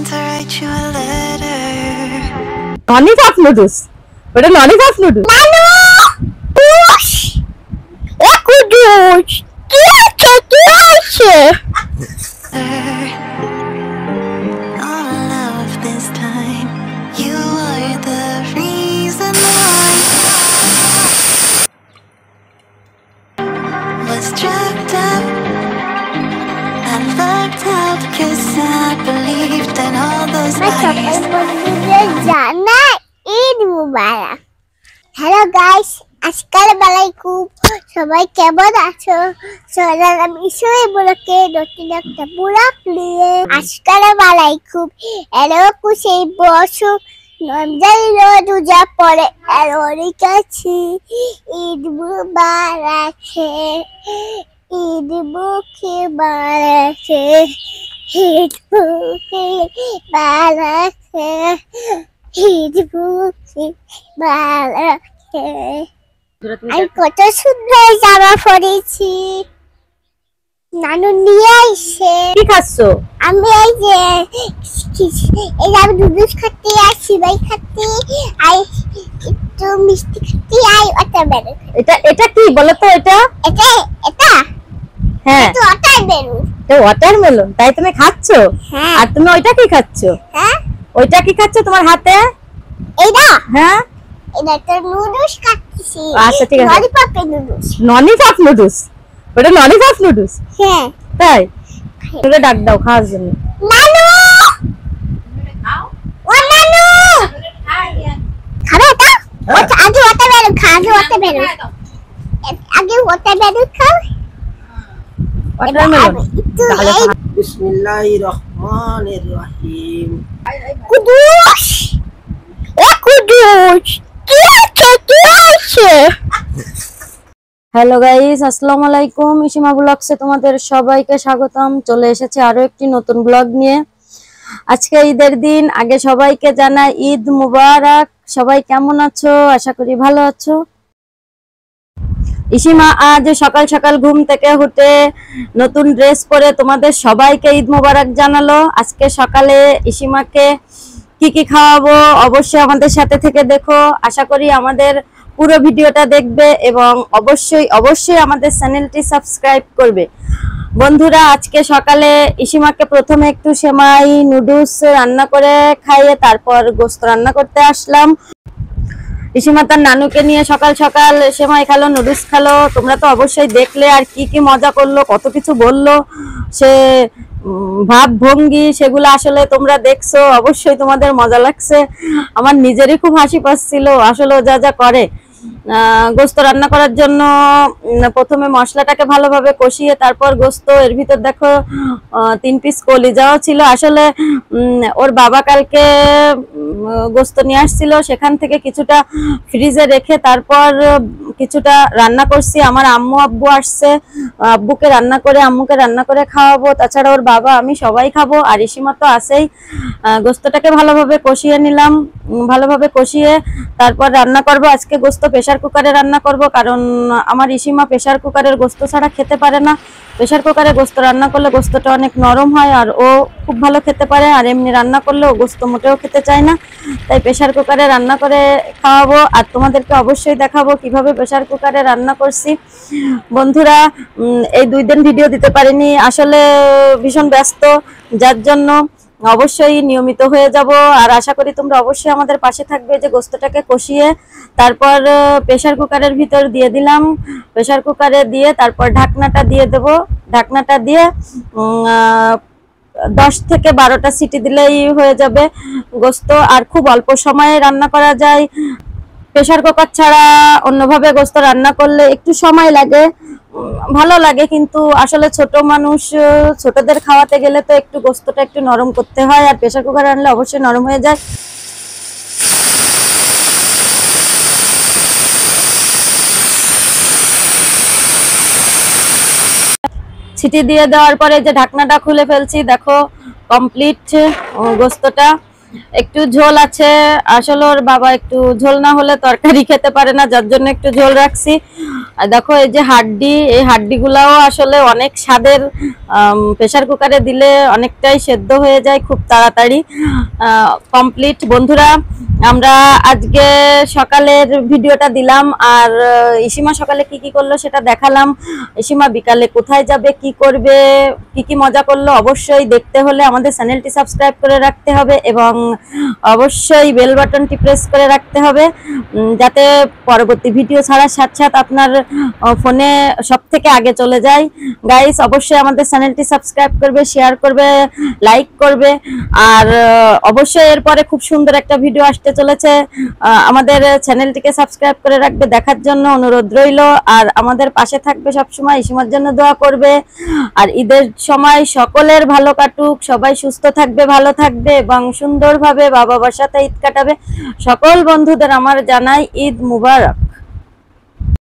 to write you a letter. Lollipop noodles. What are lollipop noodles? Nano! Push! Ekudus! All love this time. You are the reason why. Was trapped up. I looked out 'cause I believed in all those lies. Hello guys, Assalamualaikum. সবাই কেমন আছো? আমি ঈশ্বরের বলকে নতুন একটা blog নিয়ে আসসালামুআলাইকুম। এরকম সেই বছর রমজান রোজা পরে অনেক কাছে ঈদ মুবারক, ঈদ মুখে বারাক, ঈদ মুখে বারাক, ঈদ মুখে বারাক। আমি কত সুন্দর জামা পরেছি, নানু নিয়ে আসছে। কি খাচ্ছো? আমি এই যে আমি নুডলস খাচ্ছি, আর সিমাই খাচ্ছি, আর একটু মিষ্টি খাচ্ছি, আর ওয়াটারমেলন। এটা কি বলো তো? এটা হ্যাঁ, এটা ওয়াটারমেলন। এটা ওয়াটারমেলন, তাই তুমি খাচ্ছো? হ্যাঁ। আর তুমি ওইটা কি খাচ্ছো? হ্যাঁ, ওইটা কি খাচ্ছো তোমার হাতে? এইটা হ্যাঁ, এটা তো নুডলস খাচ্ছি। আচ্ছা, ঠিক আছে। ললিপপের নুডলস। ললিপপ নুডলস, ওটা ললিপপ নুডলস? হ্যাঁ। তাই তোরে ডাক দাও খাওয়ার জন্য। নানু, ও নানু, খাবে এটা? আগে ওয়াটারমেলন খা, আগে ওয়াটারমেলন খাও। ওয়াটারমেলন বিসমিল্লাহিররহমানিররহিম। কুদুস, কুদুস, কি আছে? হ্যালো গাইস, আসসালামু আলাইকুম। ইসিমা ব্লগসে তোমাদের সবাইকে স্বাগতম। চলে এসেছি আরো একটি নতুন ব্লগ নিয়ে। আজকে ঈদের দিন, আগে সবাইকে জানাই ঈদ মুবারক। সবাই কেমন আছো? আশা করি ভালো আছো। ইসিমা আজ সকাল সকাল ঘুম থেকে উঠে নতুন ড্রেস পরে তোমাদের সবাইকে ঈদ মুবারক জানালো। আজকে সকালে ইসিমাকে কি কি খাওয়াবো অবশ্যই আমাদের সাথে থেকে দেখো। আশা করি আমাদের পুরো ভিডিওটা দেখবে এবং অবশ্যই আমাদের চ্যানেলটি সাবস্ক্রাইব করবে। বন্ধুরা, আজকে সকালে ইসিমাকে প্রথমে একটু সেমাই নুডলস রান্না করে খাইয়ে তারপর গোশত রান্না করতে আসলাম। ইসিমা তার নানুকে নিয়ে সকাল সকাল সেমাই খালো, নুডলস খালো। তোমরা তো অবশ্যই দেখলে আর কি কি মজা করলো, কত কিছু বললো, সে ভাব ভঙ্গি, সেগুলো আসলে তোমরা দেখছো, অবশ্যই তোমাদের মজা লাগছে। আমার নিজেরই খুব হাসি পাচ্ছিল আসলে যা যা করে। গোশত রান্না করার জন্য প্রথমে মশলাটাকে ভালোভাবে কষিয়ে তারপর গোশত, এর ভিতর দেখো 3 পিস কলিজাও ছিল। আসলে ওর বাবা কালকে গোশত নিয়ে আসছিল, সেখান থেকে কিছুটা ফ্রিজে রেখে তারপর কিছুটা রান্না করছি। আমার আম্মু আব্বু আসছে, আব্বুকে রান্না করে আম্মুকে রান্না করে খাওয়াবো। তাছাড়া ওর বাবা আমি সবাই খাবো, আর ইসিমা তো আছেই। গোশতটাকে ভালোভাবে কষিয়ে নিলাম, ভালোভাবে কষিয়ে তারপর রান্না করব। আজকে গোশত প্রেসার কুকারে রান্না করব, কারণ আমার ইসিমা প্রেসার কুকারের গোশত ছাড়া খেতে পারে না। প্রেসার কুকারে গোশত রান্না করলে গোশতটা অনেক নরম হয় আর ও খুব ভালো খেতে পারে, আর এমনি রান্না করলে ও গোশত মোটেও খেতে চায় না। তাই প্রেসার কুকারে রান্না করে খাওয়াবো, আর তোমাদেরকে অবশ্যই দেখাবো কিভাবে প্রেসার কুকারে রান্না করছি। বন্ধুরা, এই 2 দিন ভিডিও দিতে পারিনি, আসলে ভীষণ ব্যস্ত, যার জন্য অবশ্যই নিয়মিত হয়ে যাব। আর আশা করি তোমরা অবশ্যই আমাদের পাশে থাকবে। যে গোশতটাকে কষিয়ে তারপর প্রেসার কুকারের ভিতর দিয়ে দিলাম, প্রেসার কুকারে দিয়ে তারপর ঢাকনাটা দিয়ে দেব। ঢাকনাটা দিয়ে 10 থেকে 12টা সিটি দিলেই হয়ে যাবে গোশত, আর খুব অল্প সময়ে রান্না করা যায়। প্রেসার কুকার ছাড়া অন্যভাবে গোশত রান্না করলে একটু সময় লাগে, ভালো লাগে, কিন্তু আসলে ছোট মানুষ, ছোটদের খাওয়াতে গেলে তো একটু গোশতটা একটু নরম করতে হয়, আর প্রেসার কুকারে রান্নালে অবশ্যই নরম হয়ে যায়। সিটি দিয়ে দেওয়ার পরে যে ঢাকনাটা খুলে ফেলছি, দেখো কমপ্লিট গোশতটা। একটু ঝোল আছে, আসলে ওর বাবা একটু ঝোল না হলে তরকারি খেতে পারে না, যার জন্য একটু ঝোল রাখছি। আর দেখো এই যে হাড্ডি, এই হাড্ডিগুলাও আসলে অনেক স্বাদের, প্রেসার কুকারে দিলে অনেকটাই সেদ্ধ হয়ে যায় খুব তাড়াতাড়ি। কমপ্লিট বন্ধুরা, আমরা আজকে সকালের ভিডিওটা দিলাম, আর ইসিমা সকালে কি কি করলো সেটা দেখালাম। ইসিমা বিকালে কোথায় যাবে, কি করবে, কি কি মজা করলো, অবশ্যই দেখতে হলে আমাদের চ্যানেলটি সাবস্ক্রাইব করে রাখতে হবে এবং অবশ্যই বেল বাটনটি প্রেস করে রাখতে হবে, যাতে পরবর্তী ভিডিও ছাড়ার সাথে সাথে আপনার ফোনে সব থেকে আগে চলে যায়। গাইস অবশ্যই আমাদের চ্যানেলটি সাবস্ক্রাইব করবে, শেয়ার করবে, লাইক করবে, আর অবশ্যই এরপরে খুব সুন্দর একটা ভিডিও আসতে চলেছে। আমাদের চ্যানেলটিকে সাবস্ক্রাইব করে রাখবে, দেখার জন্য অনুরোধ রইল। আর আমাদের পাশে থাকবে সবসময়, ইসিমার জন্য দোয়া করবে। আর ঈদের সময় সকলের ভালো কাটুক, সবাই সুস্থ থাকবে, ভালো থাকবে এবং সুন্দরভাবে বাবা মার সাথে ঈদ কাটাবে। সকল বন্ধুদের আমার জানাই ঈদ মুবারক।